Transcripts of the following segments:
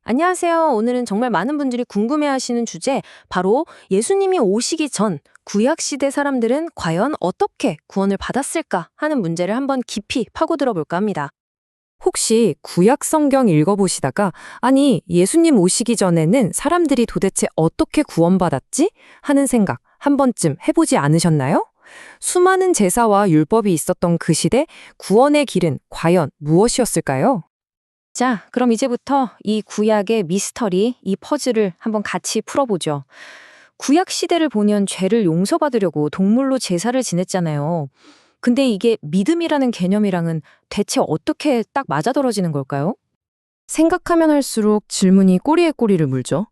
안녕하세요. 오늘은 정말 많은 분들이 궁금해하시는 주제, 바로 예수님이 오시기 전 구약시대 사람들은 과연 어떻게 구원을 받았을까 하는 문제를 한번 깊이 파고들어 볼까 합니다. 혹시 구약 성경 읽어보시다가, 아니, 예수님 오시기 전에는 사람들이 도대체 어떻게 구원받았지? 하는 생각 한 번쯤 해보지 않으셨나요? 수많은 제사와 율법이 있었던 그 시대, 구원의 길은 과연 무엇이었을까요? 자, 그럼 이제부터 이 구약의 미스터리, 이 퍼즐을 한번 같이 풀어보죠. 구약 시대를 보면 죄를 용서받으려고 동물로 제사를 지냈잖아요. 근데 이게 믿음이라는 개념이랑은 대체 어떻게 딱 맞아떨어지는 걸까요? 생각하면 할수록 질문이 꼬리에 꼬리를 물죠.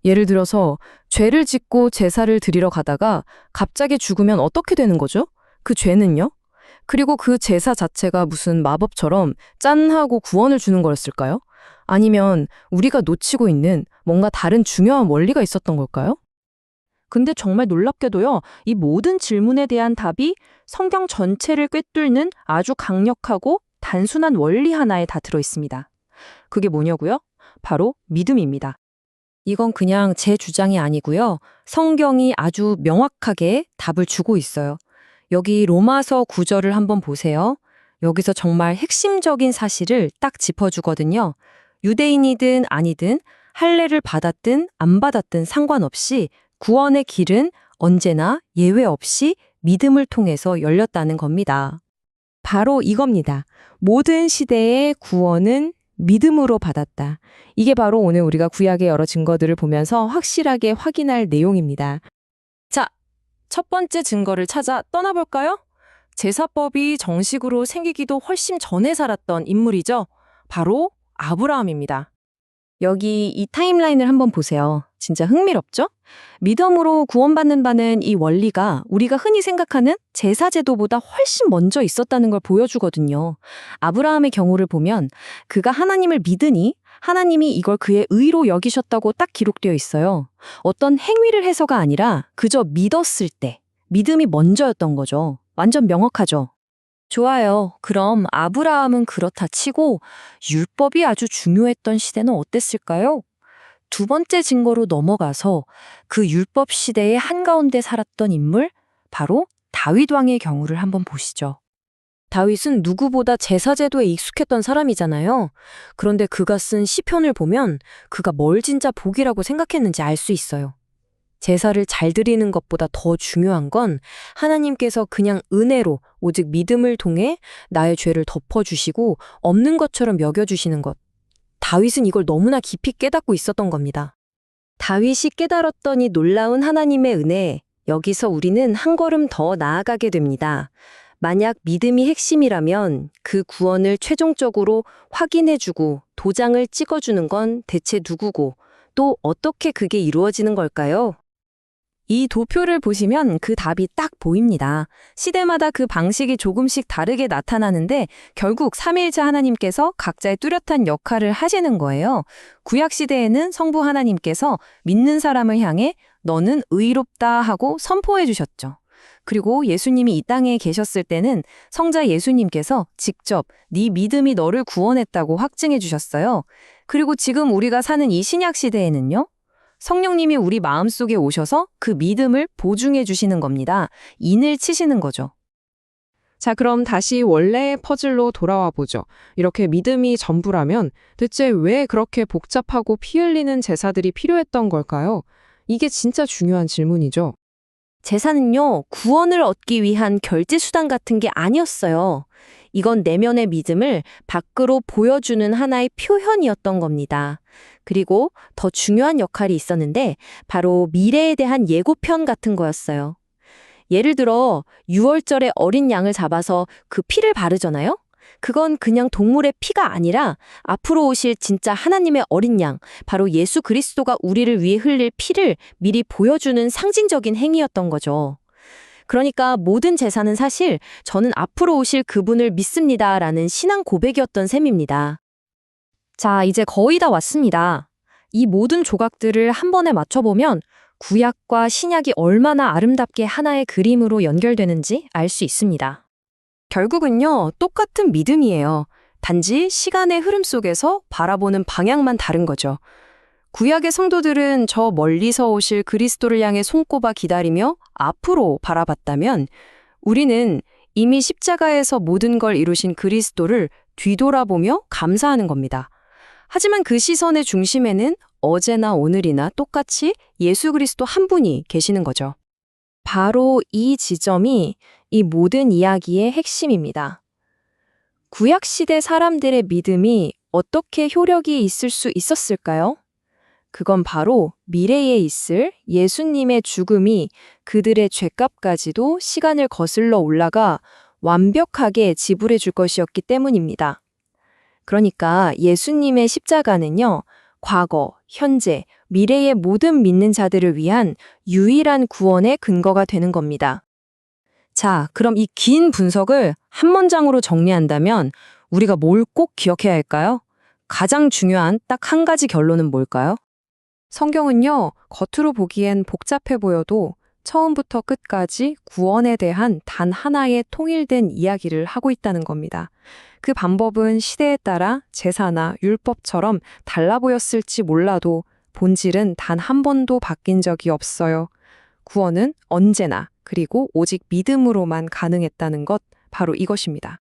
예를 들어서 죄를 짓고 제사를 드리러 가다가 갑자기 죽으면 어떻게 되는 거죠? 그 죄는요? 그리고 그 제사 자체가 무슨 마법처럼 짠 하고 구원을 주는 거였을까요? 아니면 우리가 놓치고 있는 뭔가 다른 중요한 원리가 있었던 걸까요? 근데 정말 놀랍게도요, 이 모든 질문에 대한 답이 성경 전체를 꿰뚫는 아주 강력하고 단순한 원리 하나에 다 들어 있습니다. 그게 뭐냐고요? 바로 믿음입니다. 이건 그냥 제 주장이 아니고요. 성경이 아주 명확하게 답을 주고 있어요. 여기 로마서 9절을 한번 보세요. 여기서 정말 핵심적인 사실을 딱 짚어주거든요. 유대인이든 아니든 할례를 받았든 안 받았든 상관없이 구원의 길은 언제나 예외 없이 믿음을 통해서 열렸다는 겁니다. 바로 이겁니다. 모든 시대의 구원은 믿음으로 받았다. 이게 바로 오늘 우리가 구약의 여러 증거들을 보면서 확실하게 확인할 내용입니다. 자, 첫 번째 증거를 찾아 떠나볼까요? 제사법이 정식으로 생기기도 훨씬 전에 살았던 인물이죠. 바로 아브라함입니다. 여기 이 타임라인을 한번 보세요. 진짜 흥미롭죠? 믿음으로 구원받는 바는 이 원리가 우리가 흔히 생각하는 제사제도보다 훨씬 먼저 있었다는 걸 보여주거든요. 아브라함의 경우를 보면 그가 하나님을 믿으니 하나님이 이걸 그의 의로 여기셨다고 딱 기록되어 있어요. 어떤 행위를 해서가 아니라 그저 믿었을 때 믿음이 먼저였던 거죠. 완전 명확하죠. 좋아요. 그럼 아브라함은 그렇다 치고 율법이 아주 중요했던 시대는 어땠을까요? 두 번째 증거로 넘어가서 그 율법 시대의 한가운데 살았던 인물, 바로 다윗 왕의 경우를 한번 보시죠. 다윗은 누구보다 제사제도에 익숙했던 사람이잖아요. 그런데 그가 쓴 시편을 보면 그가 뭘 진짜 복이라고 생각했는지 알 수 있어요. 제사를 잘 드리는 것보다 더 중요한 건 하나님께서 그냥 은혜로 오직 믿음을 통해 나의 죄를 덮어주시고 없는 것처럼 여겨주시는 것. 다윗은 이걸 너무나 깊이 깨닫고 있었던 겁니다. 다윗이 깨달았던 이 놀라운 하나님의 은혜, 여기서 우리는 한 걸음 더 나아가게 됩니다. 만약 믿음이 핵심이라면 그 구원을 최종적으로 확인해주고 도장을 찍어주는 건 대체 누구고 또 어떻게 그게 이루어지는 걸까요? 이 도표를 보시면 그 답이 딱 보입니다. 시대마다 그 방식이 조금씩 다르게 나타나는데 결국 삼위일체 하나님께서 각자의 뚜렷한 역할을 하시는 거예요. 구약 시대에는 성부 하나님께서 믿는 사람을 향해 너는 의롭다 하고 선포해 주셨죠. 그리고 예수님이 이 땅에 계셨을 때는 성자 예수님께서 직접 네 믿음이 너를 구원했다고 확증해 주셨어요. 그리고 지금 우리가 사는 이 신약 시대에는요. 성령님이 우리 마음속에 오셔서 그 믿음을 보증해 주시는 겁니다. 인을 치시는 거죠. 자, 그럼 다시 원래의 퍼즐로 돌아와 보죠. 이렇게 믿음이 전부라면 대체 왜 그렇게 복잡하고 피 흘리는 제사들이 필요했던 걸까요? 이게 진짜 중요한 질문이죠. 제사는요, 구원을 얻기 위한 결제 수단 같은 게 아니었어요. 이건 내면의 믿음을 밖으로 보여주는 하나의 표현이었던 겁니다. 그리고 더 중요한 역할이 있었는데 바로 미래에 대한 예고편 같은 거였어요. 예를 들어 6월절에 어린 양을 잡아서 그 피를 바르잖아요? 그건 그냥 동물의 피가 아니라 앞으로 오실 진짜 하나님의 어린 양, 바로 예수 그리스도가 우리를 위해 흘릴 피를 미리 보여주는 상징적인 행위였던 거죠. 그러니까 모든 제사는 사실 저는 앞으로 오실 그분을 믿습니다라는 신앙 고백이었던 셈입니다. 자, 이제 거의 다 왔습니다. 이 모든 조각들을 한 번에 맞춰보면 구약과 신약이 얼마나 아름답게 하나의 그림으로 연결되는지 알 수 있습니다. 결국은요, 똑같은 믿음이에요. 단지 시간의 흐름 속에서 바라보는 방향만 다른 거죠. 구약의 성도들은 저 멀리서 오실 그리스도를 향해 손꼽아 기다리며 앞으로 바라봤다면 우리는 이미 십자가에서 모든 걸 이루신 그리스도를 뒤돌아보며 감사하는 겁니다. 하지만 그 시선의 중심에는 어제나 오늘이나 똑같이 예수 그리스도 한 분이 계시는 거죠. 바로 이 지점이 이 모든 이야기의 핵심입니다. 구약시대 사람들의 믿음이 어떻게 효력이 있을 수 있었을까요? 그건 바로 미래에 있을 예수님의 죽음이 그들의 죄값까지도 시간을 거슬러 올라가 완벽하게 지불해 줄 것이었기 때문입니다. 그러니까 예수님의 십자가는요, 과거, 현재, 미래의 모든 믿는 자들을 위한 유일한 구원의 근거가 되는 겁니다. 자, 그럼 이 긴 분석을 한 문장으로 정리한다면 우리가 뭘 꼭 기억해야 할까요? 가장 중요한 딱 한 가지 결론은 뭘까요? 성경은요, 겉으로 보기엔 복잡해 보여도 처음부터 끝까지 구원에 대한 단 하나의 통일된 이야기를 하고 있다는 겁니다. 그 방법은 시대에 따라 제사나 율법처럼 달라 보였을지 몰라도 본질은 단 한 번도 바뀐 적이 없어요. 구원은 언제나 그리고 오직 믿음으로만 가능했다는 것, 바로 이것입니다.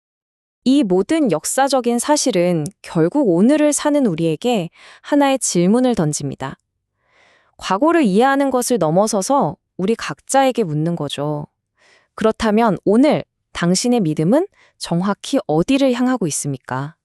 이 모든 역사적인 사실은 결국 오늘을 사는 우리에게 하나의 질문을 던집니다. 과거를 이해하는 것을 넘어서서 우리 각자에게 묻는 거죠. 그렇다면 오늘 당신의 믿음은 정확히 어디를 향하고 있습니까?